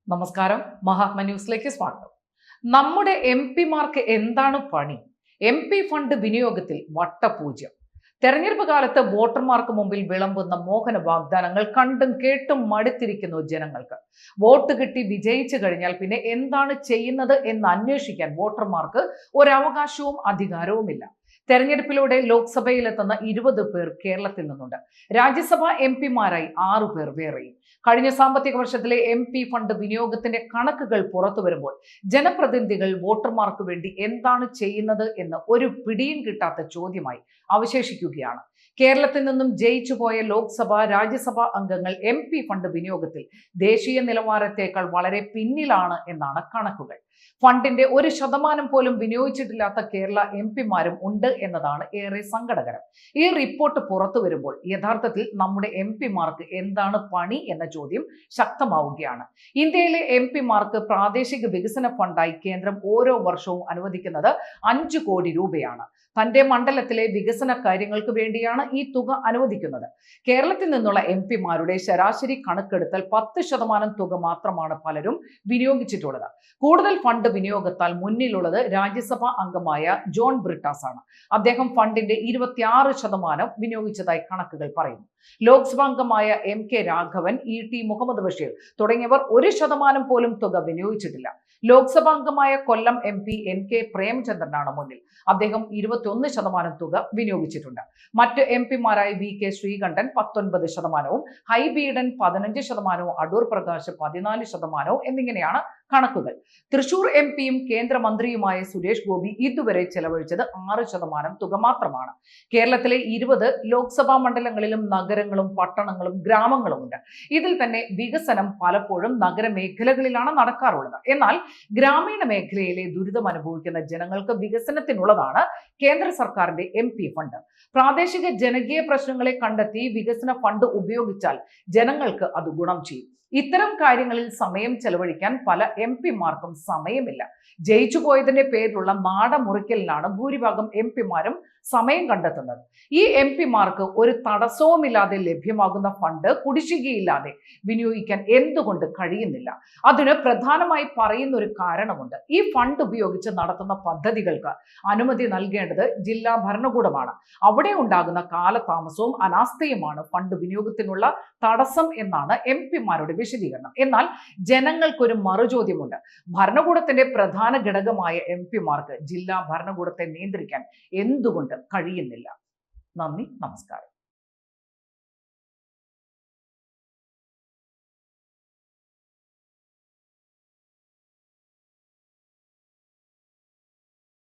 നമസ്കാരം. മഹാത്മ ന്യൂസിലേക്ക് സ്വാഗതം. നമ്മുടെ എംപിമാർക്ക് എന്താണ് പണി? MP ഫണ്ട് വിനിയോഗത്തിൽ വട്ടപൂജ്യം. തെരഞ്ഞെടുപ്പ് കാലത്ത് വോട്ടർമാർക്ക് മുമ്പിൽ വിളമ്പുന്ന മോഹന വാഗ്ദാനങ്ങൾ കണ്ടും കേട്ടും മടുത്തിരിക്കുന്നു ജനങ്ങൾക്ക്. വോട്ട് കിട്ടി വിജയിച്ചു കഴിഞ്ഞാൽ പിന്നെ എന്താണ് ചെയ്യുന്നത് എന്ന് അന്വേഷിക്കാൻ വോട്ടർമാർക്ക് ഒരവകാശവും അധികാരവുമില്ല. തെരഞ്ഞെടുപ്പിലൂടെ ലോക്സഭയിലെത്തുന്ന 20 പേർ കേരളത്തിൽ നിന്നുണ്ട്. രാജ്യസഭാ MP-മാരായി 6 പേർ വേറെയും. കഴിഞ്ഞ സാമ്പത്തിക വർഷത്തിലെ MP ഫണ്ട് വിനിയോഗത്തിന്റെ കണക്കുകൾ പുറത്തു വരുമ്പോൾ ജനപ്രതിനിധികൾ വോട്ടർമാർക്ക് വേണ്ടി എന്താണ് ചെയ്യുന്നത് എന്ന് ഒരു പിടിയും കിട്ടാത്ത ചോദ്യമായി അവശേഷിക്കുകയാണ്. കേരളത്തിൽ നിന്നും ജയിച്ചുപോയ ലോക്സഭ രാജ്യസഭാ അംഗങ്ങൾ MP ഫണ്ട് വിനിയോഗത്തിൽ ദേശീയ നിലവാരത്തേക്കാൾ വളരെ പിന്നിലാണ് എന്നാണ് കണക്കുകൾ. ഫണ്ടിന്റെ 1% പോലും വിനിയോഗിച്ചിട്ടില്ലാത്ത കേരള MP-മാരും ഉണ്ട് എന്നതാണ് ഏറെ സങ്കടകരം. ഈ റിപ്പോർട്ട് പുറത്തു വരുമ്പോൾ യഥാർത്ഥത്തിൽ നമ്മുടെ MP-മാർക്ക് എന്താണ് പണി എന്ന ചോദ്യം ശക്തമാവുകയാണ്. ഇന്ത്യയിലെ MP-മാർക്ക് പ്രാദേശിക വികസന ഫണ്ടായി കേന്ദ്രം ഓരോ വർഷവും അനുവദിക്കുന്നത് 5 കോടി രൂപയാണ്. തന്റെ മണ്ഡലത്തിലെ വികസന കാര്യങ്ങൾക്ക് വേണ്ടിയാണ് ഈ തുക അനുവദിക്കുന്നത്. കേരളത്തിൽ നിന്നുള്ള MP-മാരുടെ ശരാശരി കണക്കെടുത്താൽ 10% തുക മാത്രമാണ് പലരും വിനിയോഗിച്ചിട്ടുള്ളത്. കൂടുതൽ ഫണ്ട് വിനിയോഗത്താൽ മുന്നിലുള്ളത് രാജ്യസഭാ അംഗമായ ജോൺ ബ്രിട്ടാസ് ആണ്. അദ്ദേഹം ഫണ്ടിന്റെ 26% വിനിയോഗിച്ചതായി കണക്കുകൾ പറയുന്നു. ലോക്സഭാ അംഗമായ MK രാഘവൻ, ET മുഹമ്മദ് ബഷീർ തുടങ്ങിയവർ 1% പോലും തുക വിനിയോഗിച്ചിട്ടില്ല. ലോക്സഭാ അംഗമായ കൊല്ലം MP NK പ്രേമചന്ദ്രനാണ് മുന്നിൽ. അദ്ദേഹം 21% തുക വിനിയോഗിച്ചിട്ടുണ്ട്. മറ്റ് MP-മാരായ VK ശ്രീകണ്ഠൻ 19%, ഹൈബീഡൻ 15%, അടൂർ പ്രകാശ് 14% എന്നിങ്ങനെയാണ് കണക്കുകൾ. തൃശൂർ MP-യും കേന്ദ്രമന്ത്രിയുമായ സുരേഷ് ഗോപി ഇതുവരെ ചെലവഴിച്ചത് 6% തുക മാത്രമാണ്. കേരളത്തിലെ 20 ലോക്സഭാ മണ്ഡലങ്ങളിലും നഗരങ്ങളും പട്ടണങ്ങളും ഗ്രാമങ്ങളുമുണ്ട്. ഇതിൽ തന്നെ വികസനം പലപ്പോഴും നഗരമേഖലകളിലാണ് നടക്കാറുള്ളത്. എന്നാൽ ഗ്രാമീണ മേഖലയിലെ ദുരിതം അനുഭവിക്കുന്ന ജനങ്ങൾക്ക് വികസനത്തിനുള്ളതാണ് കേന്ദ്ര സർക്കാരിന്റെ MP ഫണ്ട്. പ്രാദേശിക ജനകീയ പ്രശ്നങ്ങളെ കണ്ടെത്തി വികസന ഫണ്ട് ഉപയോഗിച്ചാൽ ജനങ്ങൾക്ക് അത് ഗുണം ചെയ്യും. ഇത്തരം കാര്യങ്ങളിൽ സമയം ചെലവഴിക്കാൻ പല MP-മാർക്കും സമയമില്ല. ജയിച്ചു പോയതിന്റെ പേരിലുള്ള നാടമുറിക്കലിനാണ് ഭൂരിഭാഗം MP-മാരും സമയം കണ്ടെത്തുന്നത്. ഈ MP-മാർക്ക് ഒരു തടസ്സവുമില്ലാതെ ലഭ്യമാകുന്ന ഫണ്ട് കുടിശ്ശികയില്ലാതെ വിനിയോഗിക്കാൻ എന്തുകൊണ്ട് കഴിയുന്നില്ല? അതിന് പ്രധാനമായി പറയുന്ന ഒരു കാരണമുണ്ട്. ഈ ഫണ്ട് ഉപയോഗിച്ച് നടത്തുന്ന പദ്ധതികൾക്ക് അനുമതി നൽകേണ്ടത് ജില്ലാ ഭരണകൂടമാണ്. അവിടെ ഉണ്ടാകുന്ന കാലതാമസവും അനാസ്ഥയുമാണ് ഫണ്ട് വിനിയോഗത്തിനുള്ള തടസ്സം എന്നാണ് MP-മാരുടെ വിശദീകരണം. എന്നാൽ ജനങ്ങൾക്കൊരു മറുചോദ്യമുണ്ട്. ഭരണകൂടത്തിന്റെ പ്രധാന ഘടകമായ MP-മാർക്ക് ജില്ലാ ഭരണകൂടത്തെ നിയന്ത്രിക്കാൻ എന്തുകൊണ്ട് കഴിയുന്നില്ല? നന്ദി, നമസ്കാരം.